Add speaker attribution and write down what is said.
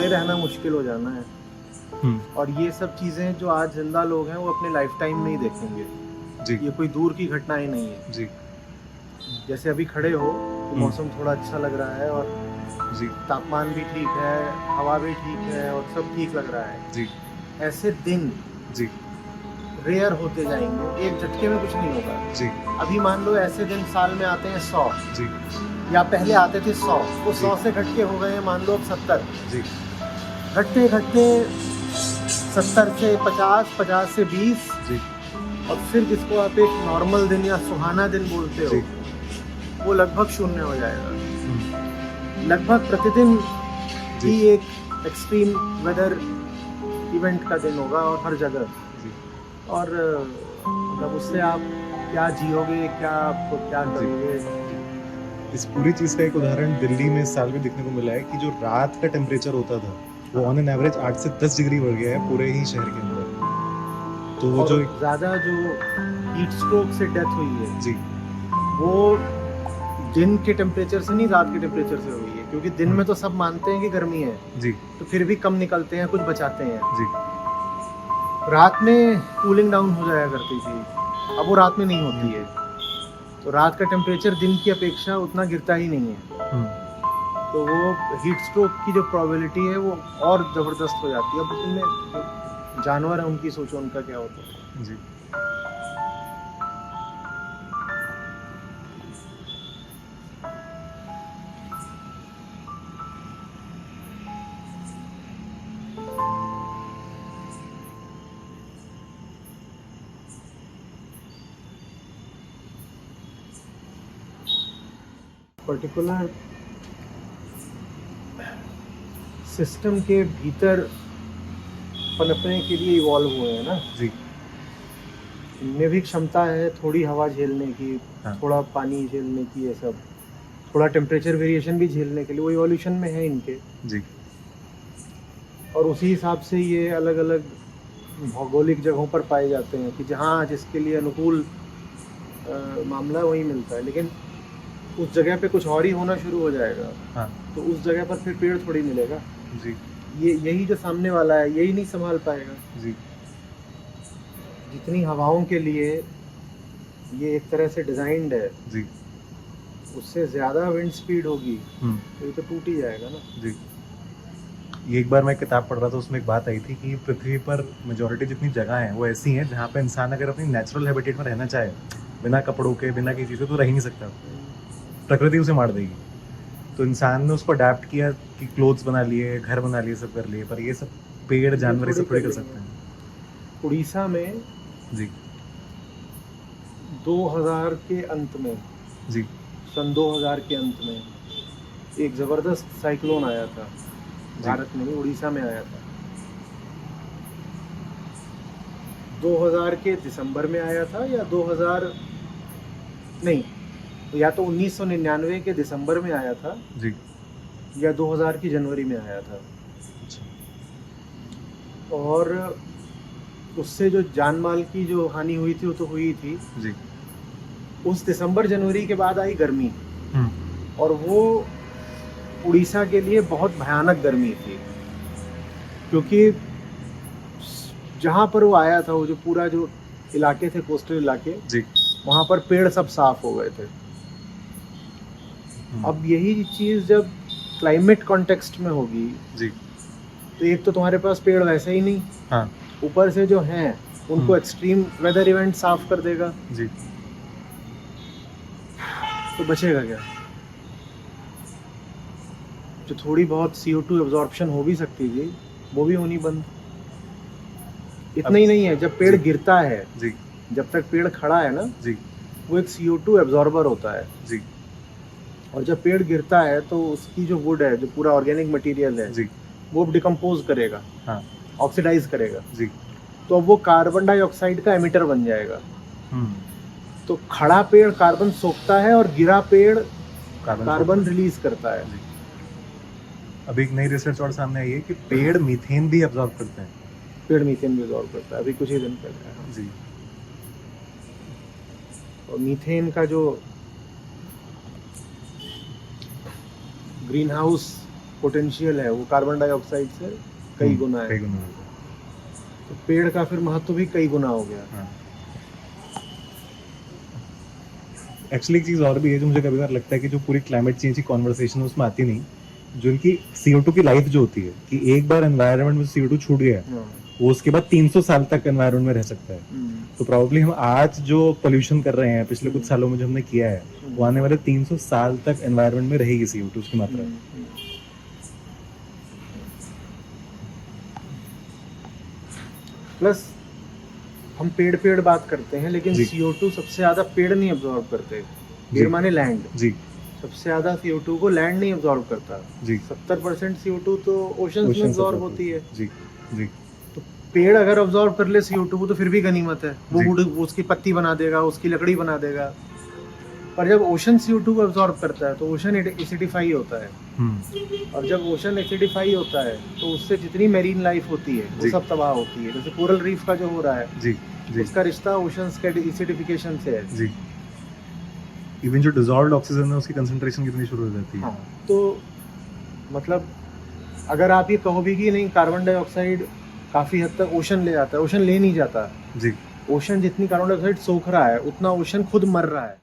Speaker 1: खड़े रहना मुश्किल हो जाना है। और ये सब चीज़ें जो आज जिंदा लोग हैं वो अपने लाइफ टाइम में ही देखेंगे।
Speaker 2: जी
Speaker 1: ये कोई दूर की घटना ही नहीं है।
Speaker 2: जी
Speaker 1: जैसे अभी खड़े हो तो मौसम थोड़ा अच्छा लग रहा है और
Speaker 2: जी
Speaker 1: तापमान भी ठीक है, हवा भी ठीक है और सब ठीक लग रहा है।
Speaker 2: जी
Speaker 1: ऐसे दिन
Speaker 2: जी
Speaker 1: रेयर होते जाएंगे, एक झटके में कुछ नहीं होगा।
Speaker 2: जी
Speaker 1: अभी मान लो ऐसे दिन साल में आते हैं 100,
Speaker 2: जी
Speaker 1: या पहले आते थे 100, वो 100
Speaker 2: जी।
Speaker 1: से घट के हो गए हैं मान लो अब 70।
Speaker 2: जी
Speaker 1: घटते घटते 70 से 50, 50 से 20,
Speaker 2: जी
Speaker 1: और फिर जिसको आप एक नॉर्मल दिन या सुहाना दिन बोलते हो
Speaker 2: जी
Speaker 1: वो लगभग शून्य हो जाएगा।
Speaker 2: हम्म,
Speaker 1: लगभग प्रतिदिन
Speaker 2: जी
Speaker 1: ही एक एक्सट्रीम वेदर इवेंट का दिन होगा और हर जगह।
Speaker 2: जी
Speaker 1: और मतलब उससे आप क्या जियोगे, क्या आप क्या
Speaker 2: जी
Speaker 1: करोगे।
Speaker 2: जी। इस पूरी चीज़ का एक उदाहरण दिल्ली में इस साल भी देखने को मिला है कि जो रात का टेम्परेचर होता था वो ऑन एन एवरेज 8 से 10 डिग्री बढ़ गया है पूरे ही शहर के अंदर। तो वो
Speaker 1: और
Speaker 2: जो
Speaker 1: ज़्यादा जो हीट स्ट्रोक से डेथ हुई है
Speaker 2: जी
Speaker 1: वो दिन के टेम्परेचर से नहीं, रात के टेम्परेचर से हुई है। क्योंकि दिन में तो सब मानते हैं कि गर्मी है
Speaker 2: जी
Speaker 1: तो फिर भी कम निकलते हैं, कुछ बचाते हैं।
Speaker 2: जी
Speaker 1: रात में कूलिंग डाउन हो जाया करती थी, अब वो रात में नहीं होती है। तो रात का टेम्परेचर दिन की अपेक्षा उतना गिरता ही नहीं है, तो वो हीट स्ट्रोक की जो प्रोबेबिलिटी है वो और ज़बरदस्त हो जाती है। अब उसमें जानवर हैं, उनकी सोचो उनका क्या होता है।
Speaker 2: जी
Speaker 1: पर्टिकुलर सिस्टम के भीतर पनपने के लिए इवॉल्व हुए हैं ना।
Speaker 2: जी
Speaker 1: इनमें भी क्षमता है थोड़ी हवा झेलने की,
Speaker 2: हाँ।
Speaker 1: थोड़ा पानी झेलने की, ये सब थोड़ा टेम्परेचर वेरिएशन भी झेलने के लिए, वो इवोल्यूशन में है इनके।
Speaker 2: जी
Speaker 1: और उसी हिसाब से ये अलग अलग भौगोलिक जगहों पर पाए जाते हैं कि जहाँ जिसके लिए अनुकूल मामला वही मिलता है। लेकिन उस जगह पे कुछ और ही होना शुरू हो जाएगा
Speaker 2: हाँ
Speaker 1: तो उस जगह पर फिर पेड़ थोड़ी मिलेगा।
Speaker 2: जी
Speaker 1: यही जो सामने वाला है यही नहीं संभाल पाएगा।
Speaker 2: जी
Speaker 1: जितनी हवाओं के लिए ये एक तरह से डिजाइंड है,
Speaker 2: जी
Speaker 1: उससे ज़्यादा विंड स्पीड होगी तो ये तो टूट ही जाएगा ना।
Speaker 2: जी। ये एक बार मैं किताब पढ़ रहा था, उसमें एक बात आई थी कि पृथ्वी पर मेजॉरिटी जितनी जगह हैं वो ऐसी हैं जहाँ पे इंसान अगर अपनी नेचुरल हैबिटेट में रहना चाहे बिना कपड़ों के, बिना किसी चीज़ के, तो रह ही नहीं सकता। प्रकृति उसे मार देगी। तो इंसान ने उसको अडेप्ट किया कि क्लोथ्स बना लिए, घर बना लिए, सब कर लिए, पर ये सब पेड़ जानवर ये सब थोड़ी कर सकते हैं।
Speaker 1: उड़ीसा में
Speaker 2: जी
Speaker 1: 2000 के अंत में,
Speaker 2: जी
Speaker 1: सन 2000 के अंत में एक ज़बरदस्त साइक्लोन आया था। भारत में नहीं, उड़ीसा में आया था। 2000 के दिसंबर में आया था या 2000 नहीं, या तो 1999 के दिसंबर में आया था
Speaker 2: जी
Speaker 1: या 2000 की जनवरी में आया था।
Speaker 2: अच्छा
Speaker 1: और उससे जो जान माल की जो हानि हुई थी वो तो हुई थी।
Speaker 2: जी
Speaker 1: उस दिसंबर जनवरी के बाद आई गर्मी, और वो उड़ीसा के लिए बहुत भयानक गर्मी थी। क्योंकि जहाँ पर वो आया था, वो जो पूरा जो इलाके थे, कोस्टल इलाके,
Speaker 2: जी
Speaker 1: वहाँ पर पेड़ सब साफ हो गए थे। अब यही चीज़ जब क्लाइमेट कॉन्टेक्स्ट में होगी
Speaker 2: जी
Speaker 1: तो एक तो तुम्हारे पास पेड़ वैसे ही नहीं,
Speaker 2: हाँ
Speaker 1: ऊपर से जो हैं उनको एक्सट्रीम वेदर इवेंट साफ कर देगा,
Speaker 2: जी
Speaker 1: तो बचेगा क्या। जो थोड़ी बहुत CO2 एब्जॉर्प्शन हो भी सकती थी वो भी होनी बंद। इतना ही नहीं है, जब पेड़ गिरता है,
Speaker 2: जी
Speaker 1: जब तक पेड़ खड़ा है ना,
Speaker 2: जी
Speaker 1: वो एक CO2 एब्जॉर्बर होता है।
Speaker 2: जी
Speaker 1: और जब पेड़ गिरता है तो उसकी जो वुड है, जो पूरा ऑर्गेनिक मटेरियल है,
Speaker 2: जी
Speaker 1: वो डिकम्पोज करेगा,
Speaker 2: हाँ
Speaker 1: ऑक्सीडाइज करेगा।
Speaker 2: जी
Speaker 1: तो अब वो कार्बन डाइऑक्साइड का एमिटर बन जाएगा। तो खड़ा पेड़ कार्बन सोखता है और गिरा पेड़ कार्बन रिलीज करता है।
Speaker 2: अभी एक नई रिसर्च और सामने आई है कि पेड़ मीथेन भी अब्जॉर्ब करते हैं।
Speaker 1: पेड़ मीथेन भी अब्जॉर्ब करता है, अभी कुछ ही दिन पहले।
Speaker 2: जी
Speaker 1: और मीथेन का जो ग्रीन हाउस पोटेंशियल है वो कार्बन डाइऑक्साइड से कई गुना है,
Speaker 2: कई गुना होता है।
Speaker 1: तो पेड़ का फिर महत्व भी कई गुना हो गया।
Speaker 2: हाँ। एक्चुअली एक चीज़ और भी है जो मुझे कभी बार लगता है कि जो पूरी क्लाइमेट चेंज की कॉन्वर्सेशन है उसमें आती नहीं, जो इनकी CO2 की लाइफ जो होती है कि एक बार एनवायरनमेंट में CO2 छूट गया
Speaker 1: हाँ।
Speaker 2: वो उसके बाद 300 साल तक एनवायरनमेंट में रह सकता है। तो प्रॉब्ली हम आज जो पोल्यूशन कर रहे हैं पिछले कुछ सालों में जो हमने किया है वो आने वाले 300 साल तक एनवायरनमेंट में रहेगी CO2 की मात्रा।
Speaker 1: प्लस हम पेड़ बात करते हैं लेकिन
Speaker 2: जी।
Speaker 1: CO2 सबसे ज्यादा पेड़ नहीं अब्जॉर्ब करते। पेड़
Speaker 2: जी।
Speaker 1: माने लैंड,
Speaker 2: जी
Speaker 1: सबसे ज्यादा CO2 को लैंड नहीं अब्जॉर्ब करता।
Speaker 2: जी
Speaker 1: 70% CO2 तो ओशन में
Speaker 2: Oceans
Speaker 1: अब्जॉर्ब
Speaker 2: absorb
Speaker 1: होती है।
Speaker 2: जी जी
Speaker 1: तो पेड़ अगर अब्जॉर्ब कर ले CO2 को तो फिर भी गनीमत है, वो
Speaker 2: जी।
Speaker 1: वुड उसकी पत्ती बना देगा, उसकी लकड़ी बना देगा। पर जब ओशन CO2 को अब्जॉर्ब करता है तो ओशन एसिडिफाई होता है, और जब ओशन एसिडिफाई होता है तो उससे जितनी मेरीन लाइफ होती है वो
Speaker 2: जी।
Speaker 1: सब तबाह होती है। जैसे कोरल रीफ का जो हो रहा है
Speaker 2: जी जी
Speaker 1: उसका रिश्ता ओशंस के एसिडिफिकेशन से है।
Speaker 2: जी इवन जो डिजॉल्व्ड ऑक्सीजन है उसकी कंसंट्रेशन कितनी शुरू हो जाती है।
Speaker 1: हाँ, तो मतलब अगर आप ये कहो भी कि नहीं कार्बन डाइऑक्साइड काफ़ी हद तक ओशन ले जाता है, ओशन ले नहीं जाता।
Speaker 2: जी
Speaker 1: ओशन जितनी कार्बन डाइऑक्साइड सोख रहा है उतना ओशन खुद मर रहा है।